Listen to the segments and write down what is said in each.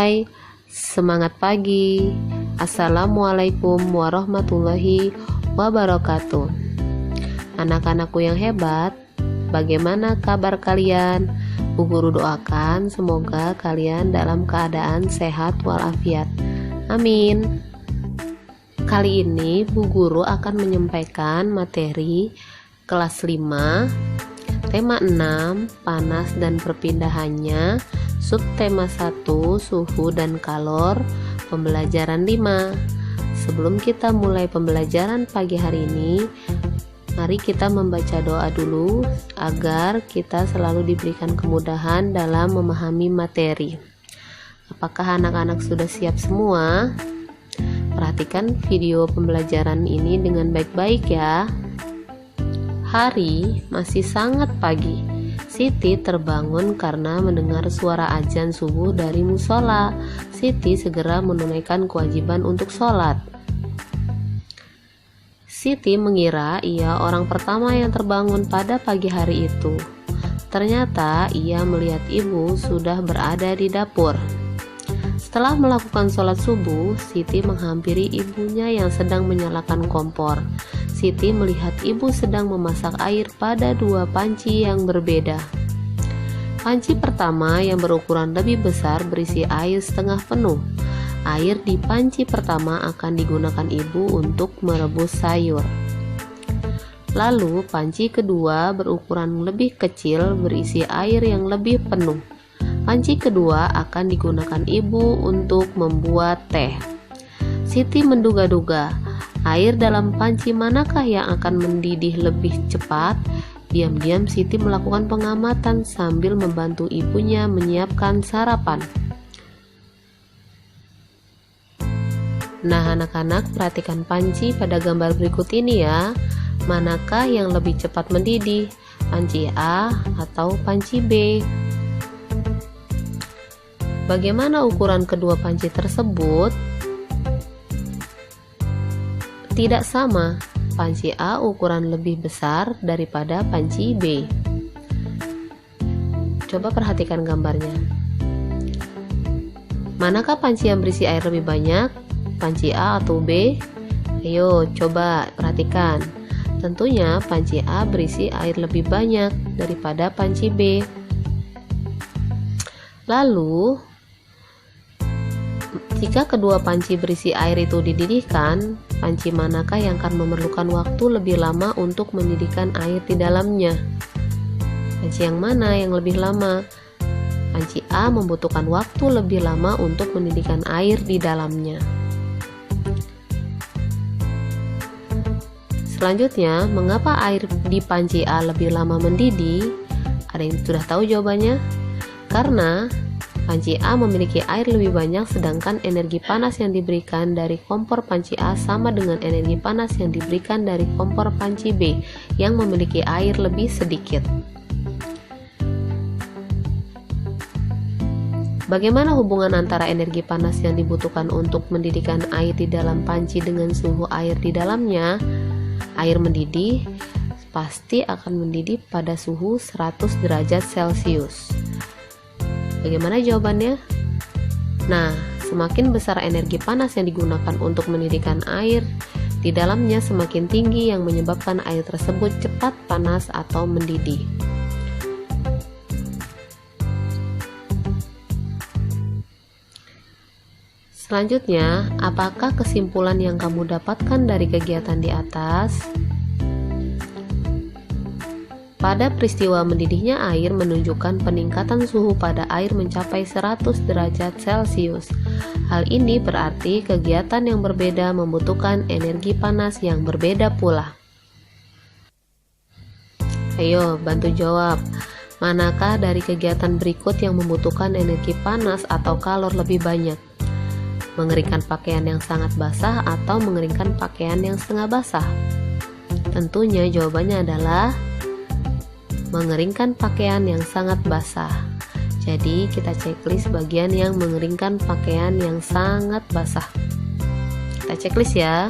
Hai, semangat pagi. Assalamualaikum warahmatullahi wabarakatuh. Anak-anakku yang hebat, bagaimana kabar kalian? Bu Guru doakan semoga kalian dalam keadaan sehat walafiat. Amin. Kali ini Bu Guru akan menyampaikan materi kelas 5, tema 6, panas dan perpindahannya, subtema 1, suhu dan kalor, pembelajaran 5. Sebelum kita mulai pembelajaran pagi hari ini, mari kita membaca doa dulu agar kita selalu diberikan kemudahan dalam memahami materi. Apakah anak-anak sudah siap semua? Perhatikan video pembelajaran ini dengan baik-baik ya. Hari masih sangat pagi. Siti terbangun karena mendengar suara azan subuh dari musola. Siti segera menunaikan kewajiban untuk sholat. Siti mengira ia orang pertama yang terbangun pada pagi hari itu. Ternyata ia melihat ibu sudah berada di dapur. Setelah melakukan sholat subuh, Siti menghampiri ibunya yang sedang menyalakan kompor. Siti melihat ibu sedang memasak air pada dua panci yang berbeda. Panci pertama yang berukuran lebih besar berisi air setengah penuh. Air di panci pertama akan digunakan ibu untuk merebus sayur. Lalu panci kedua berukuran lebih kecil berisi air yang lebih penuh. Panci kedua akan digunakan ibu untuk membuat teh. Siti menduga-duga, air dalam panci manakah yang akan mendidih lebih cepat? Diam-diam Siti melakukan pengamatan sambil membantu ibunya menyiapkan sarapan. Nah, anak-anak, perhatikan panci pada gambar berikut ini ya. Manakah yang lebih cepat mendidih? Panci A atau panci B? Bagaimana ukuran kedua panci tersebut? Tidak sama. Panci A ukuran lebih besar daripada panci B. Coba perhatikan gambarnya. Manakah panci yang berisi air lebih banyak? Panci A atau B? Ayo coba perhatikan. Tentunya panci A berisi air lebih banyak daripada panci B. Lalu, jika kedua panci berisi air itu dididihkan, panci manakah yang akan memerlukan waktu lebih lama untuk mendidihkan air di dalamnya? Panci yang mana yang lebih lama? Panci A membutuhkan waktu lebih lama untuk mendidihkan air di dalamnya. Selanjutnya, mengapa air di panci A lebih lama mendidih? Ada yang sudah tahu jawabannya? Karena panci A memiliki air lebih banyak, sedangkan energi panas yang diberikan dari kompor panci A sama dengan energi panas yang diberikan dari kompor panci B yang memiliki air lebih sedikit. Bagaimana hubungan antara energi panas yang dibutuhkan untuk mendidihkan air di dalam panci dengan suhu air di dalamnya? Air mendidih pasti akan mendidih pada suhu 100 derajat Celcius. Bagaimana jawabannya? Nah, semakin besar energi panas yang digunakan untuk mendidihkan air di dalamnya, semakin tinggi yang menyebabkan air tersebut cepat panas atau mendidih. Selanjutnya, apakah kesimpulan yang kamu dapatkan dari kegiatan di atas? Pada peristiwa mendidihnya air menunjukkan peningkatan suhu pada air mencapai 100 derajat Celcius. Hal ini berarti kegiatan yang berbeda membutuhkan energi panas yang berbeda pula. Ayo, bantu jawab. Manakah dari kegiatan berikut yang membutuhkan energi panas atau kalor lebih banyak? Mengeringkan pakaian yang sangat basah atau mengeringkan pakaian yang setengah basah? Tentunya jawabannya adalah mengeringkan pakaian yang sangat basah. Jadi kita checklist bagian yang mengeringkan pakaian yang sangat basah. Kita checklist ya.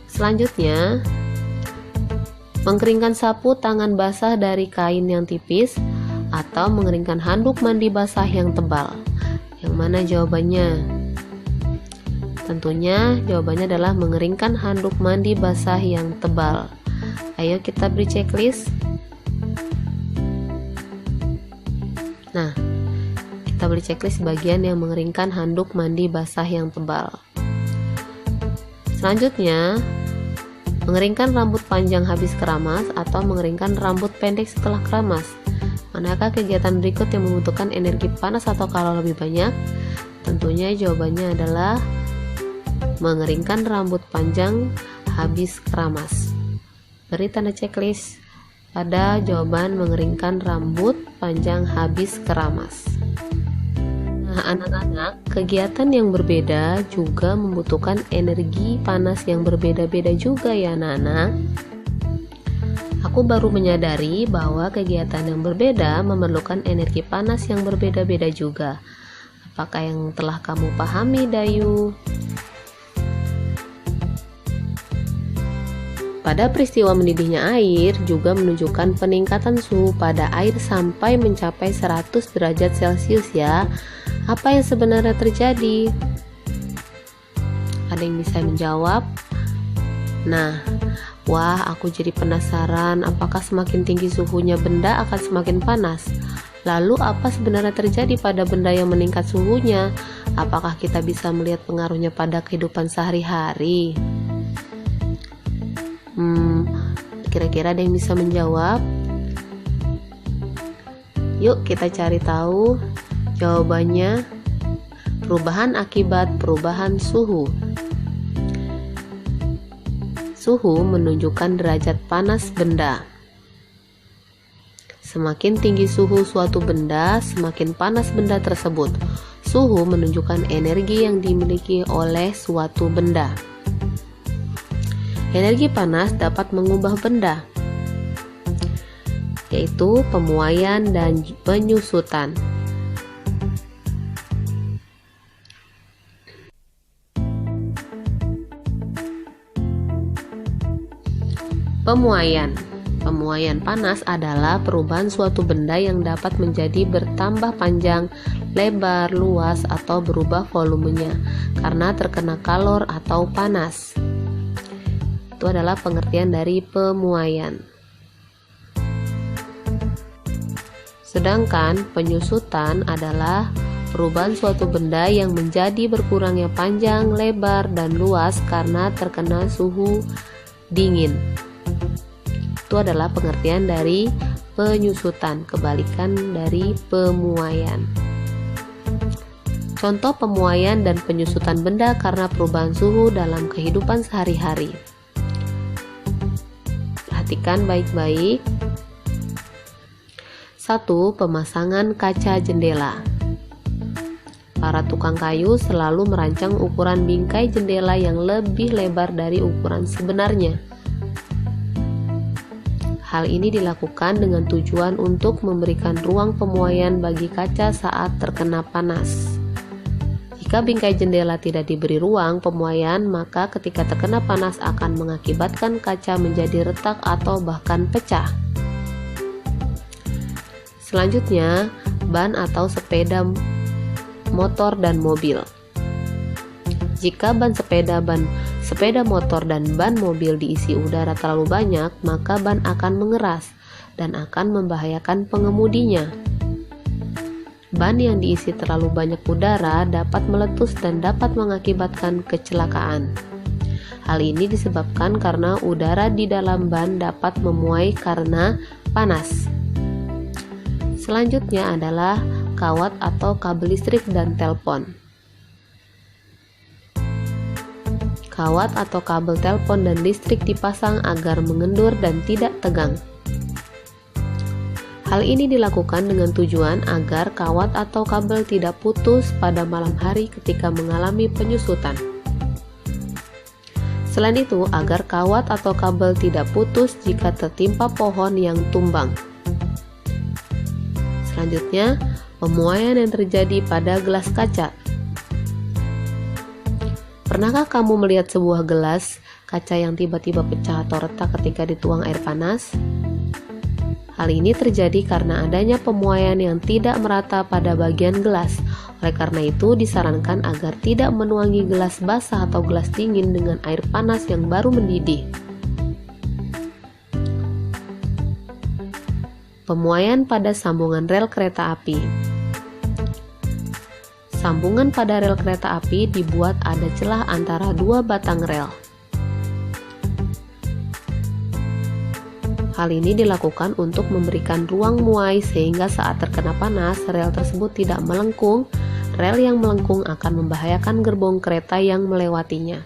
Selanjutnya, Mengkeringkan sapu tangan basah dari kain yang tipis. atau mengeringkan handuk mandi basah yang tebal? Yang mana jawabannya? Tentunya jawabannya adalah mengeringkan handuk mandi basah yang tebal. Ayo kita beri checklist. Nah, kita beri checklist bagian yang mengeringkan handuk mandi basah yang tebal. Selanjutnya, mengeringkan rambut panjang habis keramas atau mengeringkan rambut pendek setelah keramas. Manakah kegiatan berikut yang membutuhkan energi panas atau kalori lebih banyak? Tentunya jawabannya adalah mengeringkan rambut panjang habis keramas. Beri tanda checklist pada jawaban mengeringkan rambut panjang habis keramas. Nah, anak-anak, kegiatan yang berbeda juga membutuhkan energi panas yang berbeda-beda juga ya anak-anak. Aku baru menyadari bahwa kegiatan yang berbeda memerlukan energi panas yang berbeda-beda juga. Apakah yang telah kamu pahami, Dayu? Pada peristiwa mendidihnya air juga menunjukkan peningkatan suhu pada air sampai mencapai 100 derajat Celcius ya. Apa yang sebenarnya terjadi? Ada yang bisa menjawab? Nah, wah, aku jadi penasaran apakah semakin tinggi suhunya benda akan semakin panas. Lalu apa sebenarnya terjadi pada benda yang meningkat suhunya? Apakah kita bisa melihat pengaruhnya pada kehidupan sehari-hari? Kira-kira ada yang bisa menjawab? Yuk kita cari tahu. Jawabannya, perubahan akibat perubahan suhu. Suhu menunjukkan derajat panas benda. Semakin tinggi suhu suatu benda, semakin panas benda tersebut. Suhu menunjukkan energi yang dimiliki oleh suatu benda. Energi panas dapat mengubah benda, yaitu pemuaian dan penyusutan. Pemuaian panas adalah perubahan suatu benda yang dapat menjadi bertambah panjang, lebar, luas, atau berubah volumenya karena terkena kalor atau panas. Itu adalah pengertian dari pemuaian. Sedangkan penyusutan adalah perubahan suatu benda yang menjadi berkurangnya panjang, lebar, dan luas karena terkena suhu dingin. Itu adalah pengertian dari penyusutan, kebalikan dari pemuaian. Contoh pemuaian dan penyusutan benda karena perubahan suhu dalam kehidupan sehari-hari. Perhatikan baik-baik. 1. Pemasangan kaca jendela. Para tukang kayu selalu merancang ukuran bingkai jendela yang lebih lebar dari ukuran sebenarnya. Hal ini dilakukan dengan tujuan untuk memberikan ruang pemuaian bagi kaca saat terkena panas. Jika bingkai jendela tidak diberi ruang pemuaian, maka ketika terkena panas akan mengakibatkan kaca menjadi retak atau bahkan pecah. Selanjutnya, ban atau sepeda motor dan mobil. Jika ban sepeda motor dan ban mobil diisi udara terlalu banyak, maka ban akan mengeras dan akan membahayakan pengemudinya. Ban yang diisi terlalu banyak udara dapat meletus dan dapat mengakibatkan kecelakaan. Hal ini disebabkan karena udara di dalam ban dapat memuai karena panas. Selanjutnya adalah kawat atau kabel listrik dan telepon. Kawat atau kabel telepon dan listrik dipasang agar mengendur dan tidak tegang. Hal ini dilakukan dengan tujuan agar kawat atau kabel tidak putus pada malam hari ketika mengalami penyusutan. Selain itu, agar kawat atau kabel tidak putus jika tertimpa pohon yang tumbang. Selanjutnya, pemuaian yang terjadi pada gelas kaca. Pernahkah kamu melihat sebuah gelas kaca yang tiba-tiba pecah atau retak ketika dituang air panas? Hal ini terjadi karena adanya pemuaian yang tidak merata pada bagian gelas. Oleh karena itu, disarankan agar tidak menuangi gelas basah atau gelas dingin dengan air panas yang baru mendidih. Pemuaian pada sambungan rel kereta api. Sambungan pada rel kereta api dibuat ada celah antara dua batang rel. Hal ini dilakukan untuk memberikan ruang muai sehingga saat terkena panas, rel tersebut tidak melengkung. Rel yang melengkung akan membahayakan gerbong kereta yang melewatinya.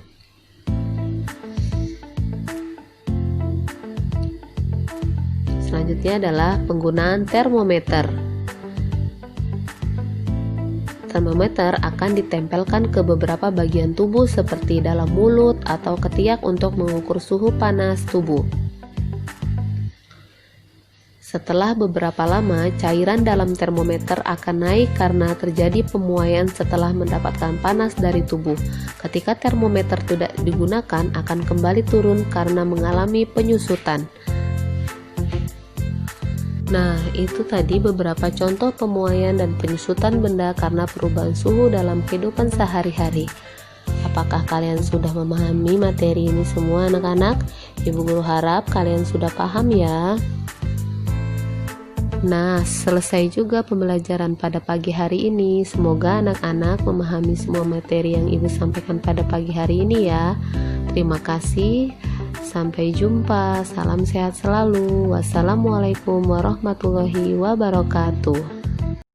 Selanjutnya adalah penggunaan termometer. Termometer akan ditempelkan ke beberapa bagian tubuh seperti dalam mulut atau ketiak untuk mengukur suhu panas tubuh. Setelah beberapa lama, cairan dalam termometer akan naik karena terjadi pemuaian setelah mendapatkan panas dari tubuh. Ketika termometer tidak digunakan, akan kembali turun karena mengalami penyusutan. Nah, itu tadi beberapa contoh pemuaian dan penyusutan benda karena perubahan suhu dalam kehidupan sehari-hari. Apakah kalian sudah memahami materi ini semua, anak-anak? Ibu guru harap kalian sudah paham ya. Nah, selesai juga pembelajaran pada pagi hari ini. Semoga anak-anak memahami semua materi yang Ibu sampaikan pada pagi hari ini ya. Terima kasih. Sampai jumpa. Salam sehat selalu. Wassalamualaikum warahmatullahi wabarakatuh.